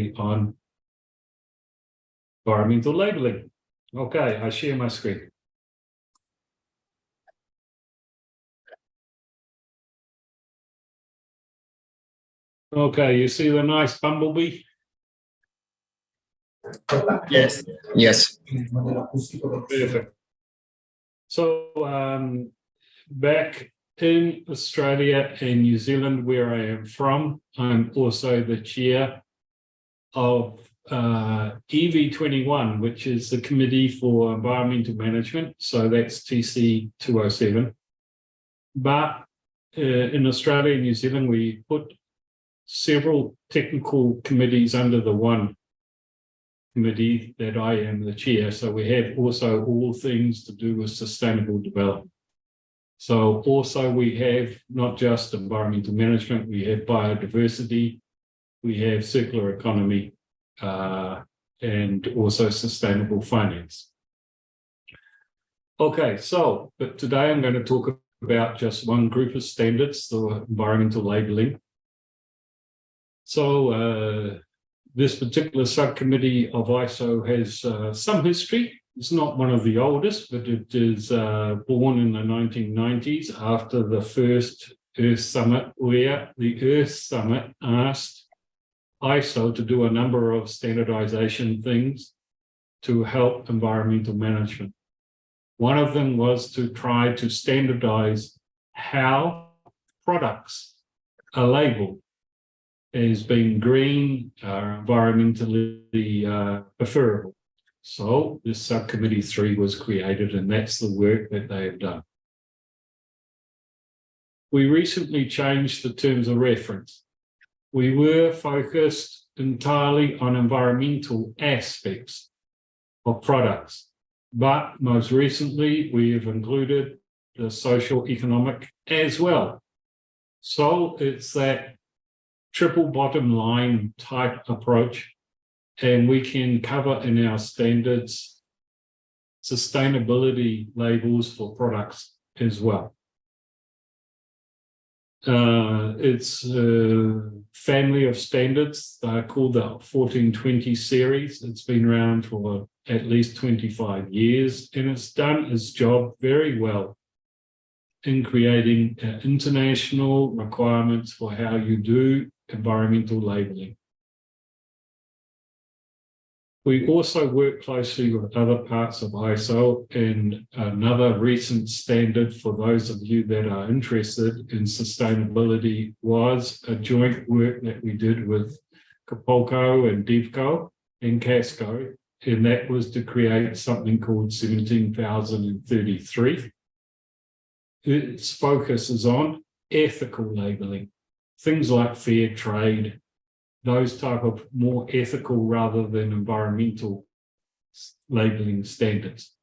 today on environmental labeling. Okay, I share my screen. Okay, you see the nice bumblebee? Yes. Yes. Perfect. So back in Australia and New Zealand, where I am from, I'm also the chair of EV21, which is the Committee for Environmental Management. So that's TC 207. But in Australia and New Zealand, we put several technical committees under the one committee that I am the chair. So we have also all things to do with sustainable development. So also we have not just environmental management, we have biodiversity, we have circular economy, and also sustainable finance. Okay, but today I'm going to talk about just one group of standards, the environmental labeling. So this particular subcommittee of ISO has some history. It's not one of the oldest, but it is born in the 1990s after the first Earth Summit, where the Earth Summit asked ISO to do a number of standardization things to help environmental management. One of them was to try to standardize how products are labeled as being green, environmentally preferable. So this subcommittee 3 was created, and that's the work that they have done. We recently changed the terms of reference. We were focused entirely on environmental aspects of products, but most recently we have included the social economic as well. So it's that triple bottom line type approach, and we can cover in our standards sustainability labels for products as well. It's a family of standards. They're called the 1420 series. It's been around for at least 25 years, and it's done its job very well in creating international requirements for how you do environmental labeling. We also work closely with other parts of ISO, and another recent standard for those of you that are interested in sustainability was a joint work that we did with Capolco and DevCo and Casco, and that was to create something called 17,033. Its focus is on ethical labeling, things like fair trade, those type of more ethical rather than environmental labeling standards.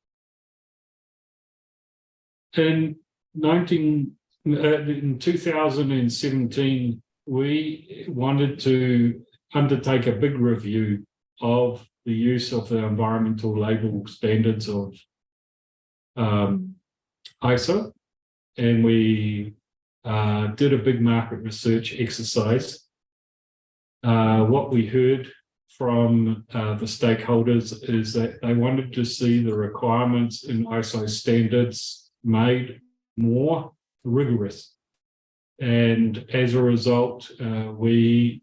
In 2017, we wanted to undertake a big review of the use of the environmental label standards of ISO, and we did a big market research exercise. What we heard from the stakeholders is that they wanted to see the requirements in ISO standards made more rigorous. And as a result, we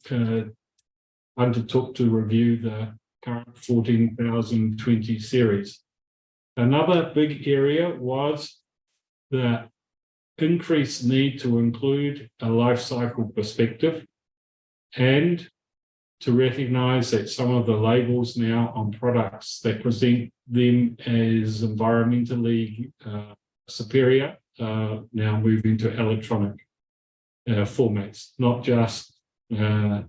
undertook to review the current 14,020 series. Another big area was the increased need to include a life cycle perspective, and to recognize that some of the labels now on products that present them as environmentally superior now move into electronic formats, not just a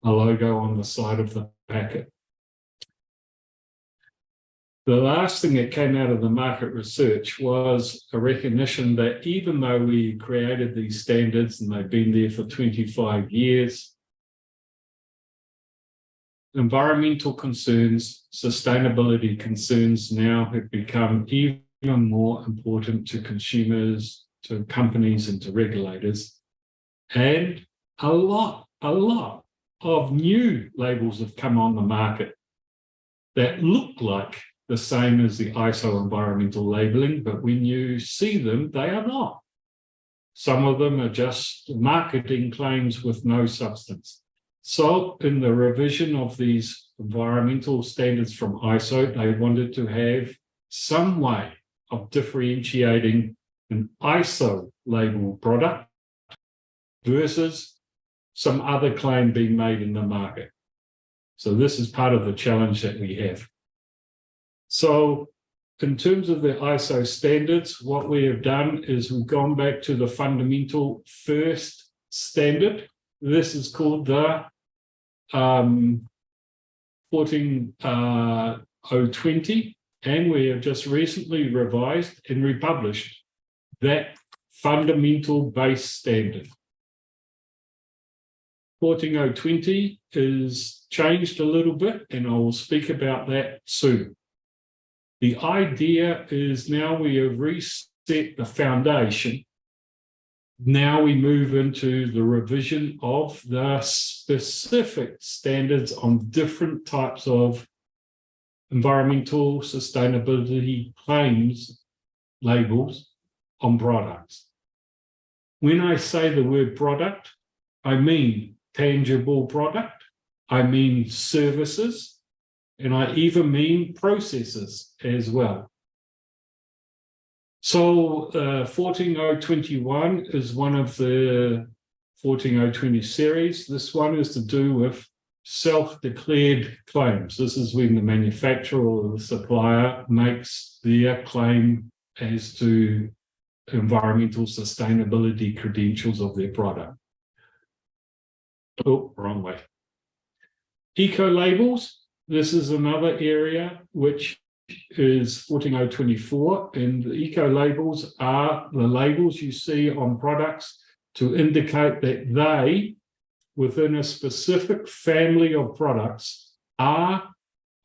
logo on the side of the packet. The last thing that came out of the market research was a recognition that even though we created these standards and they've been there for 25 years, environmental concerns, sustainability concerns now have become even more important to consumers, to companies, and to regulators. And a lot of new labels have come on the market that look like the same as the ISO environmental labeling, but when you see them, they are not. Some of them are just marketing claims with no substance. So in the revision of these environmental standards from ISO, they wanted to have some way of differentiating an ISO label product versus some other claim being made in the market. So this is part of the challenge that we have. So in terms of the ISO standards, what we have done is we've gone back to the fundamental first standard. This is called the 14020, and we have just recently revised and republished that fundamental base standard. 14020 is changed a little bit, and I will speak about that soon. The idea is now we have reset the foundation. Now we move into the revision of the specific standards on different types of environmental sustainability claims, labels on products. When I say the word product, I mean tangible product, I mean services, and I even mean processes as well. So 14021 is one of the 14020 series. This one is to do with self-declared claims. This is when the manufacturer or the supplier makes their claim as to environmental sustainability credentials of their product. Oh, wrong way. Eco labels. This is another area which is 14024, and the eco labels are the labels you see on products to indicate that they, within a specific family of products, are,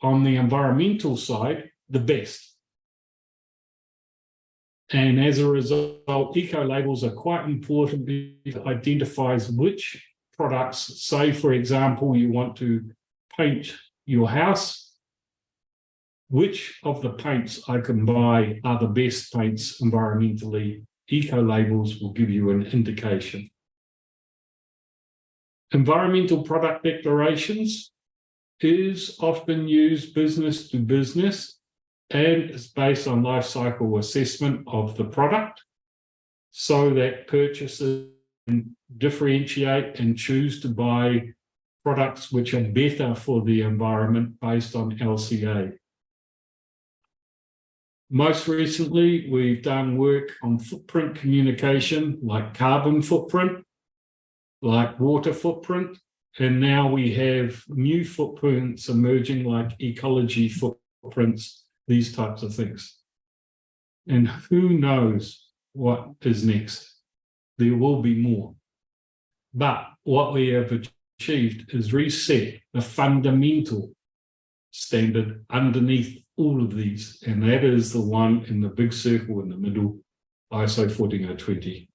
on the environmental side, the best. And as a result, eco labels are quite important because it identifies which products, say, for example, you want to paint your house, which of the paints I can buy are the best paints environmentally. Eco labels will give you an indication. Environmental product declarations is often used business to business and is based on life cycle assessment of the product so that purchasers can differentiate and choose to buy products which are better for the environment based on LCA. Most recently, we've done work on footprint communication, like carbon footprint, like water footprint, and now we have new footprints emerging like ecology footprints, these types of things. And who knows what is next? There will be more. But what we have achieved is reset the fundamental standard underneath all of these, and that is the one in the big circle in the middle, ISO 14020.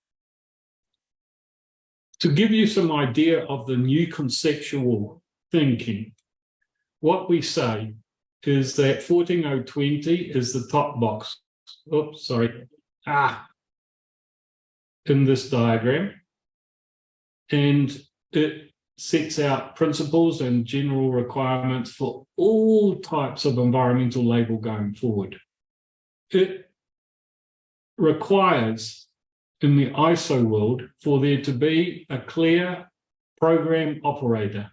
To give you some idea of the new conceptual thinking, what we say is that 14020 is the top box. Oops, sorry. In this diagram. And it sets out principles and general requirements for all types of environmental label going forward. It requires, in the ISO world, for there to be a clear program operator.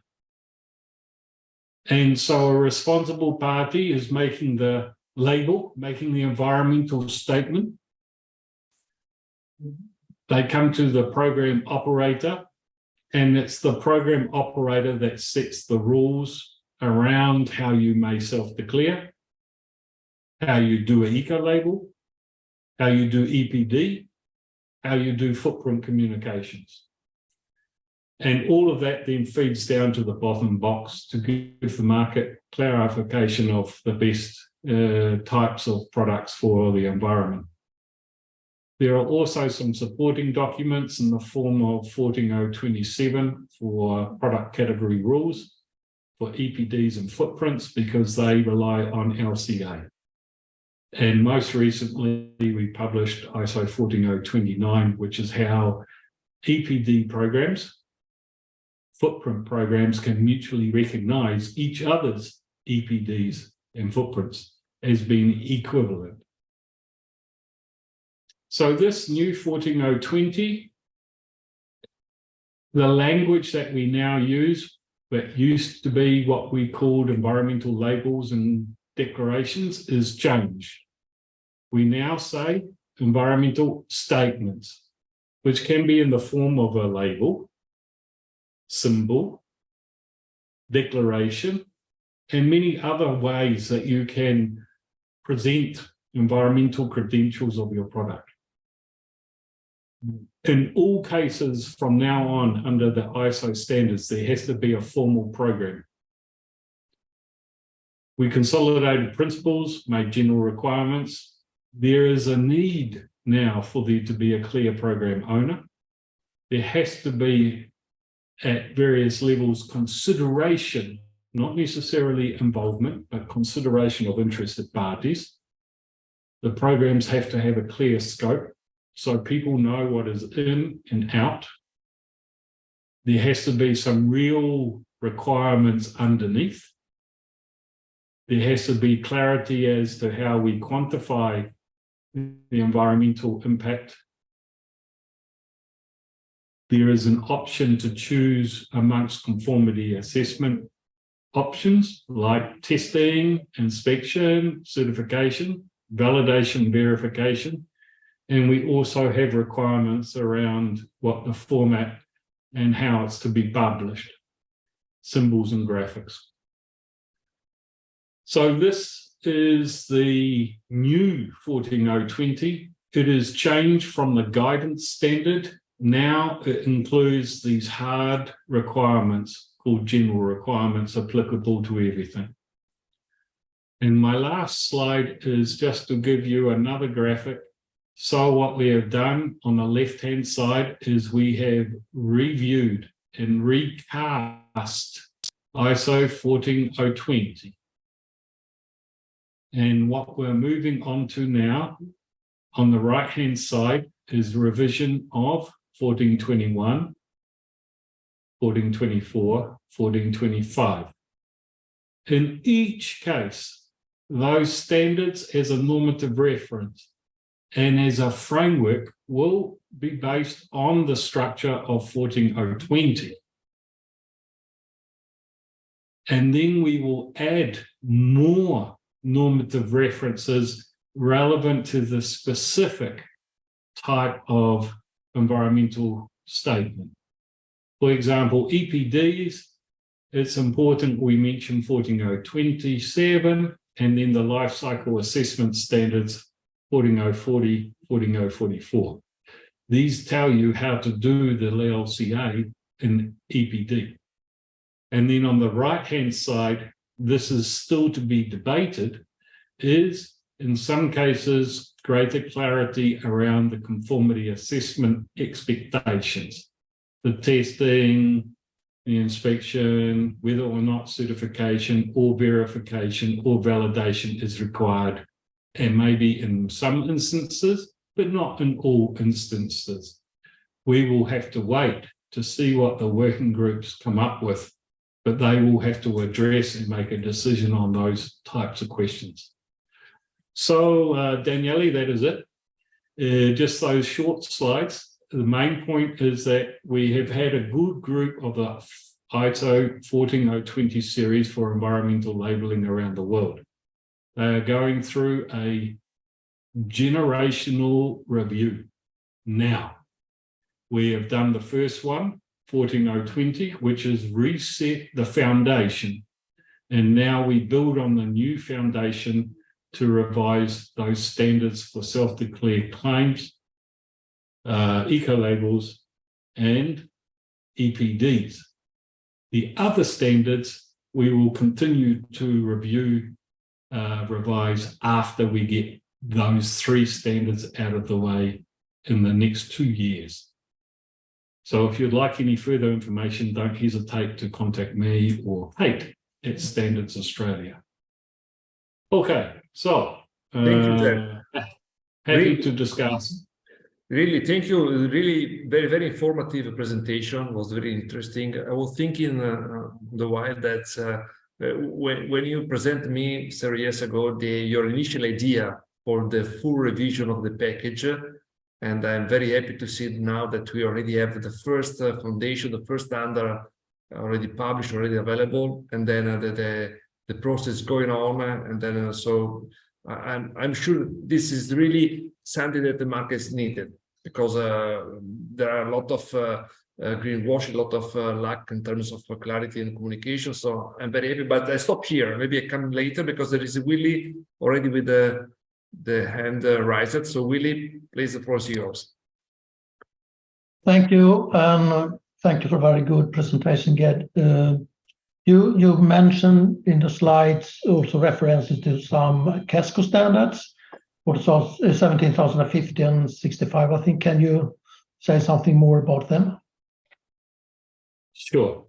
And so a responsible party is making the label, making the environmental statement. They come to the program operator, and it's the program operator that sets the rules around how you may self-declare, how you do an eco-label, how you do EPD, how you do footprint communications. And all of that then feeds down to the bottom box to give the market clarification of the best types of products for the environment. There are also some supporting documents in the form of 14027 for product category rules for EPDs and footprints because they rely on LCA. And most recently, we published ISO 14029, which is how EPD programs, footprint programs can mutually recognize each other's EPDs and footprints as being equivalent. So this new 14020, the language that we now use, that used to be what we called environmental labels and declarations, is changed. We now say environmental statements, which can be in the form of a label, symbol, declaration, and many other ways that you can present environmental credentials of your product. In all cases from now on under the ISO standards, there has to be a formal program. We consolidated principles, made general requirements. There is a need now for there to be a clear program owner. There has to be, at various levels, consideration, not necessarily involvement, but consideration of interested parties. The programs have to have a clear scope so people know what is in and out. There has to be some real requirements underneath. There has to be clarity as to how we quantify the environmental impact. There is an option to choose amongst conformity assessment options like testing, inspection, certification, validation, verification. And we also have requirements around what the format and how it's to be published, symbols and graphics. So this is the new 14020. It is changed from the guidance standard. Now it includes these hard requirements called general requirements applicable to everything. And my last slide is just to give you another graphic. So what we have done on the left-hand side is we have reviewed and recast ISO 14020. And what we're moving on to now, on the right-hand side, is revision of 1421, 1424, 1425. In each case, those standards as a normative reference and as a framework will be based on the structure of 14020. And then we will add more normative references relevant to the specific type of environmental statement. For example, EPDs, it's important we mention 14027 and then the life cycle assessment standards 14040, 14044. These tell you how to do the LCA in EPD. And then on the right-hand side, this is still to be debated, is in some cases greater clarity around the conformity assessment expectations, the testing, the inspection, whether or not certification or verification or validation is required, and maybe in some instances, but not in all instances. We will have to wait to see what the working groups come up with, but they will have to address and make a decision on those types of questions. So, Daniele, that is it. Just those short slides. The main point is that we have had a good group of the ISO 14020 series for environmental labeling around the world. They are going through a generational review now. We have done the first one, 14020, which is reset the foundation. And now we build on the new foundation to revise those standards for self-declared claims, eco-labels, and EPDs. The other standards we will continue to review, revise after we get those three standards out of the way in the next 2 years. So if you'd like any further information, don't hesitate to contact me or Kate at Standards Australia. Okay, so Thank you, Ted. happy to discuss. Really, thank you. Really, very, very informative presentation. It was very interesting. I was thinking the while that when you present me several years ago your initial idea for the full revision of the package, and I'm very happy to see now that we already have the first foundation, the first standard already published, already available, and then the process going on, and then so I'm sure this is really something that the market is needed, because there are a lot of greenwashing, a lot of lack in terms of clarity and communication. So I'm very happy, but I stop here. Maybe I come later because there is Willie already with the hand raised. So Willie, please, the floor is yours. Thank you, and thank you for a very good presentation, Ged. You mentioned in the slides also references to some Casco standards, what is 17,050 and 65, I think. Can you say something more about them? Sure.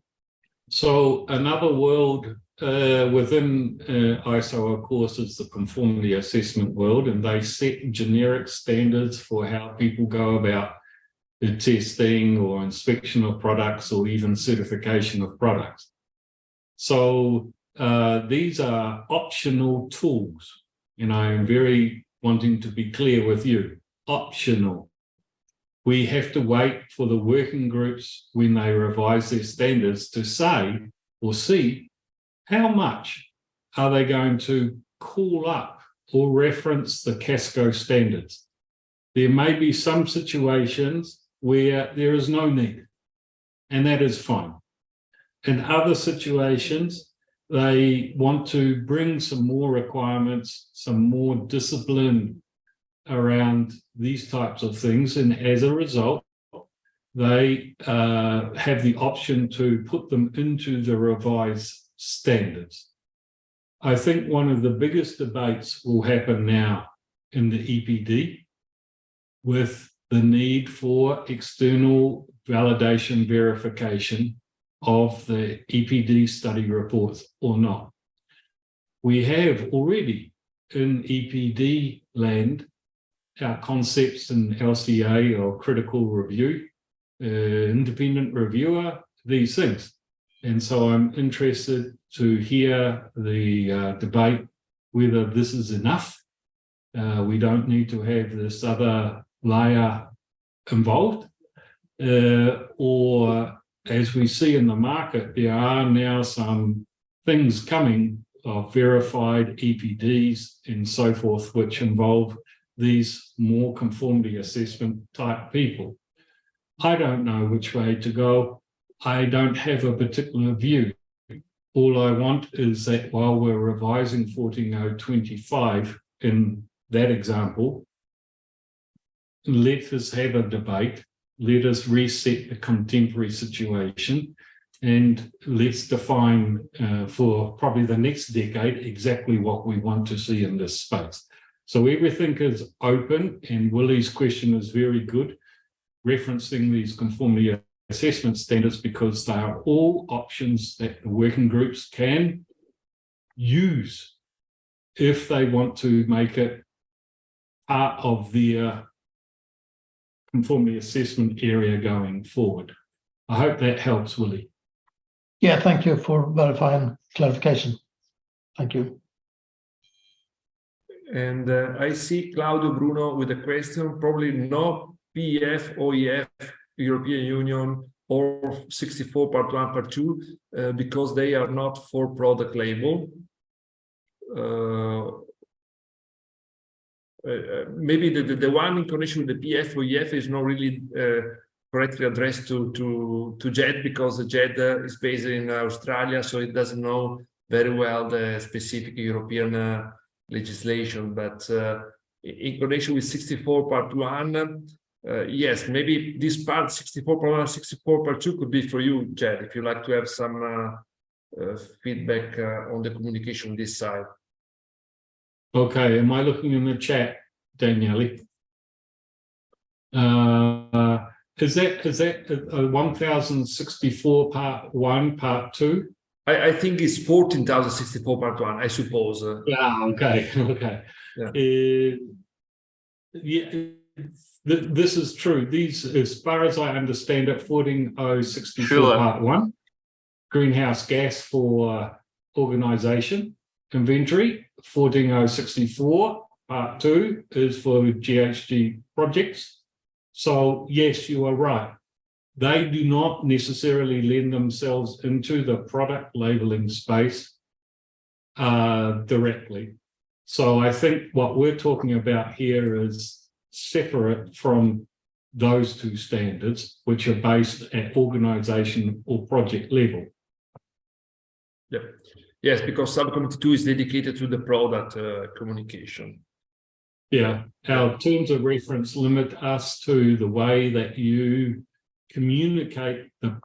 So another world within ISO, of course, is the conformity assessment world, and they set generic standards for how people go about the testing or inspection of products or even certification of products. So these are optional tools, and I am very wanting to be clear with you, optional. We have to wait for the working groups when they revise their standards to say or see how much are they going to call up or reference the Casco standards. There may be some situations where there is no need, and that is fine. In other situations, they want to bring some more requirements, some more discipline around these types of things, and as a result, they have the option to put them into the revised standards. I think one of the biggest debates will happen now in the EPD with the need for external validation verification of the EPD study reports or not. We have already in EPD land our concepts in LCA or critical review, independent reviewer, these things. And so I'm interested to hear the debate whether this is enough. We don't need to have this other layer involved, or as we see in the market, there are now some things coming of verified EPDs and so forth, which involve these more conformity assessment type people. I don't know which way to go. I don't have a particular view. All I want is that while we're revising 14025 in that example, let us have a debate. Let us reset the contemporary situation, and let's define for probably the next decade exactly what we want to see in this space. So everything is open, and Willie's question is very good, referencing these conformity assessment standards, because they are all options that the working groups can use if they want to make it part of their conformity assessment area going forward. I hope that helps, Willie. Yeah, thank you for verifying clarification. Thank you. And I see Claudio Bruno with a question, probably no PEF, OEF, European Union, or 64 part 1, part 2, because they are not for product label. Maybe the one in connection with the PF OEF is not really correctly addressed to JED, because the JED is based in Australia, so it doesn't know very well the specific European legislation. But in connection with 64 part 1, yes, maybe this part 64 part 1, 64 part 2 could be for you, Jed, if you like to have some feedback on the communication on this side. Okay, am I looking in the chat, Daniele? Is that 1064 part 1, part 2? I think it's 14,064 part 1, I suppose. Yeah, okay, okay. Yeah. Yeah, this is true. These, as far as I understand it, 14064 Sure. part 1, greenhouse gas for organisation, inventory. 14064 part 2 is for GHG projects. So yes, you are right. They do not necessarily lend themselves into the product labeling space directly. So I think what we're talking about here is separate from those two standards, which are based at organisation or project level. Yeah. Yes, because subcommittee 2 is dedicated to the product communication. Yeah, our terms of reference limit us to the way that you communicate the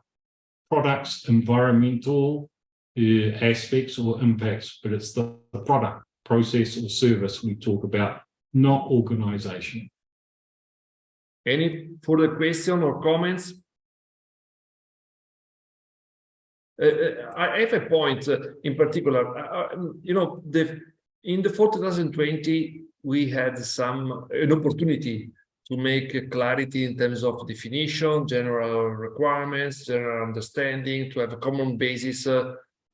product's environmental aspects or impacts, but it's the product, process or service we talk about, not organisation. Any further question or comments? I have a point in particular. You know, in the 2020, we had an opportunity to make clarity in terms of definition, general requirements, general understanding, to have a common basis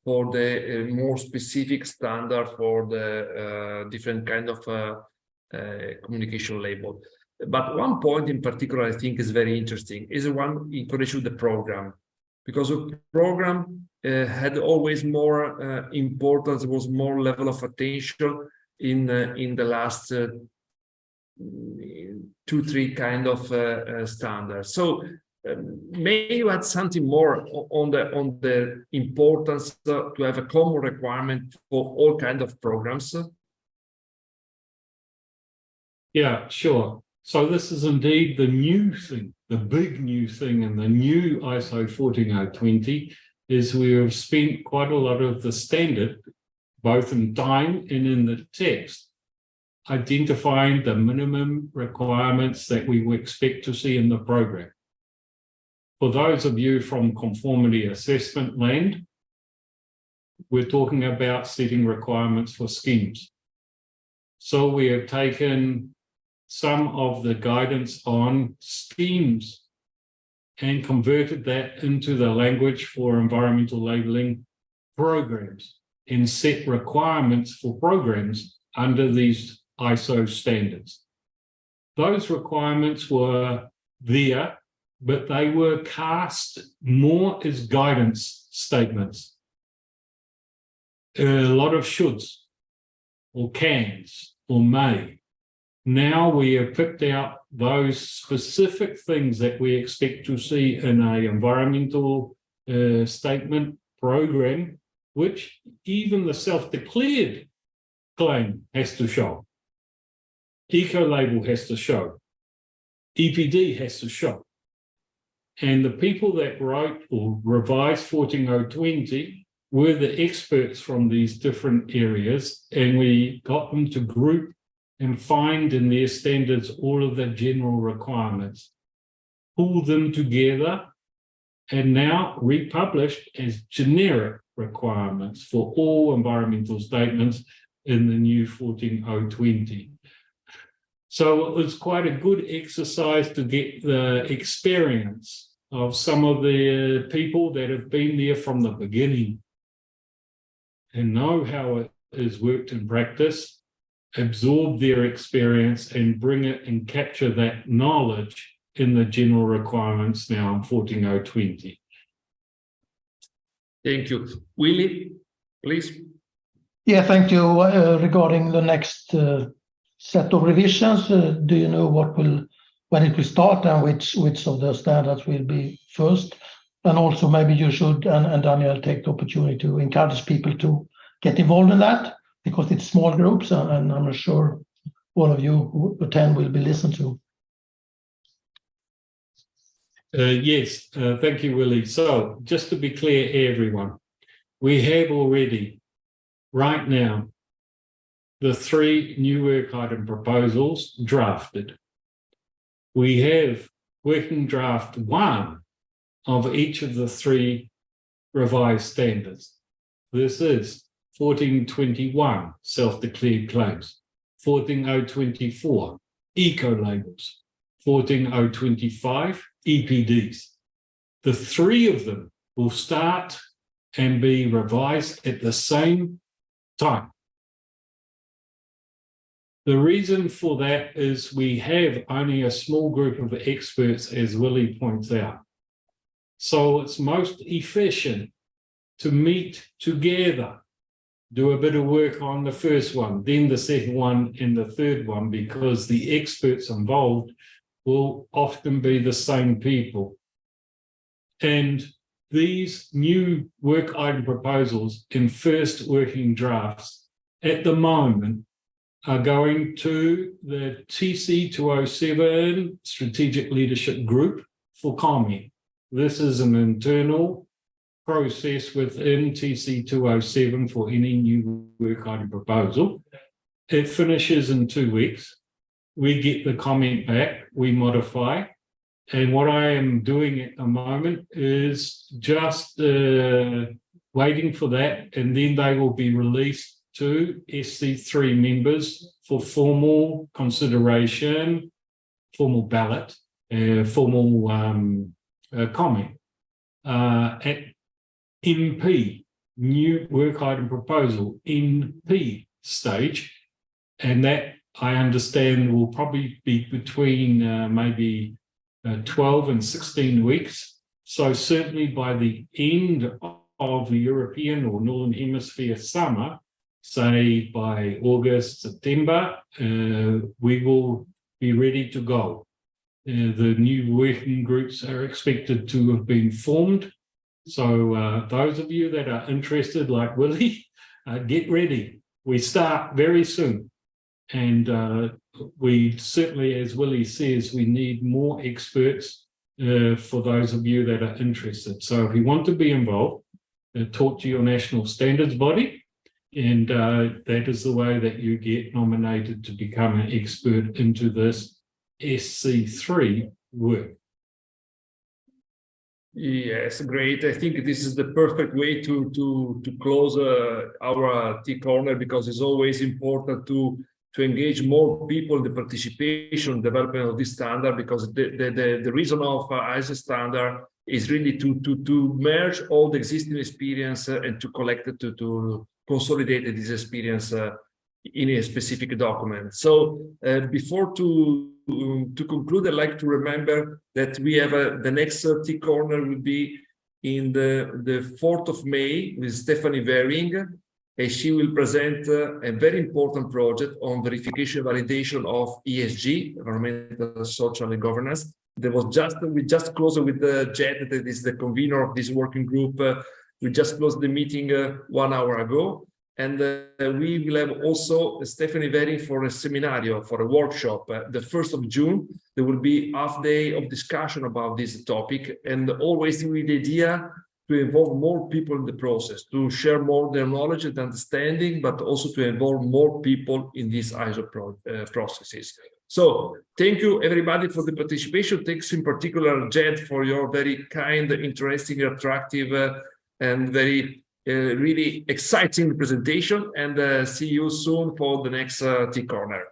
for the more specific standard for the different kind of communication label. But one point in particular I think is very interesting is the one in connection with the program, because the program had always more importance, was more level of attention in the last 2-3 kind of standards. So may you add something more on the importance to have a common requirement for all kind of programs? Yeah, sure. So this is indeed the new thing, the big new thing in the new ISO 14020 is we have spent quite a lot of the standard, both in time and in the text, identifying the minimum requirements that we would expect to see in the program. For those of you from conformity assessment land, we're talking about setting requirements for schemes. So we have taken some of the guidance on schemes and converted that into the language for environmental labeling programs and set requirements for programs under these ISO standards. Those requirements were there, but they were cast more as guidance statements. A lot of shoulds or cans or may. Now we have picked out those specific things that we expect to see in an environmental statement program, which even the self-declared claim has to show. Eco-label has to show. EPD has to show. And the people that wrote or revised 14020 were the experts from these different areas, and we got them to group and find in their standards all of the general requirements, pull them together, and now republished as generic requirements for all environmental statements in the new 14020. So it was quite a good exercise to get the experience of some of the people that have been there from the beginning and know how it is worked in practice, absorb their experience and bring it and capture that knowledge in the general requirements now in 14020. Thank you. Willie, please. Yeah, thank you. Regarding the next set of revisions, do you know when it will start and which of the standards will be first? And also maybe you should, and Daniel, take the opportunity to encourage people to get involved in that, because it's small groups, and I'm sure all of you who attend will be listened to. Yes, thank you, Willie. So just to be clear, everyone, we have already, right now, the 3 new work item proposals drafted. we have working draft 1 of each of the 3 revised standards. This is 1421, self-declared claims, 14024, eco-labels, 14025, EPDs. The 3 of them will start and be revised at the same time. The reason for that is we have only a small group of experts, as Willie points out. So it's most efficient to meet together, do a bit of work on the first one, then the second one and the third one, because the experts involved will often be the same people. And these new work item proposals in first working drafts at the moment are going to the TC207 Strategic Leadership Group for comment. This is an internal process within TC207 for any new work item proposal. It finishes in 2 weeks. We get the comment back, we modify. And what I am doing at the moment is just waiting for that, and then they will be released to SC3 members for formal consideration, formal ballot, formal comment. At MP, new work item proposal, NP stage, and that I understand will probably be between maybe 12 and 16 weeks. So certainly by the end of the European or Northern Hemisphere summer, say by August, September, we will be ready to go. The new working groups are expected to have been formed. So those of you that are interested, like Willie, get ready. We start very soon. And we certainly, as Willie says, we need more experts for those of you that are interested. So if you want to be involved, talk to your national standards body. And that is the way that you get nominated to become an expert into this SC3 work. Yes, great. I think this is the perfect way to close our T corner, because it's always important to engage more people in the participation development of this standard, because the reason of ISO standard is really to merge all the existing experience and to collect it, to consolidate this experience in a specific document. So before to conclude, I'd like to remember that we have the next T corner will be in the 4th of May with Stephanie Waring, and she will present a very important project on verification and validation of ESG, environmental, social, and governance. We just closed with Jed, that is the convener of this working group. We just closed the meeting 1 hour ago. And we will have also Stephanie Waring for a seminar, for a workshop. The 1st of June, there will be half day of discussion about this topic, and always with the idea to involve more people in the process, to share more their knowledge and understanding, but also to involve more people in these ISO processes. So thank you everybody for the participation. Thanks in particular, Jed, for your very kind, interesting, attractive, and very really exciting presentation, and see you soon for the next T Corner.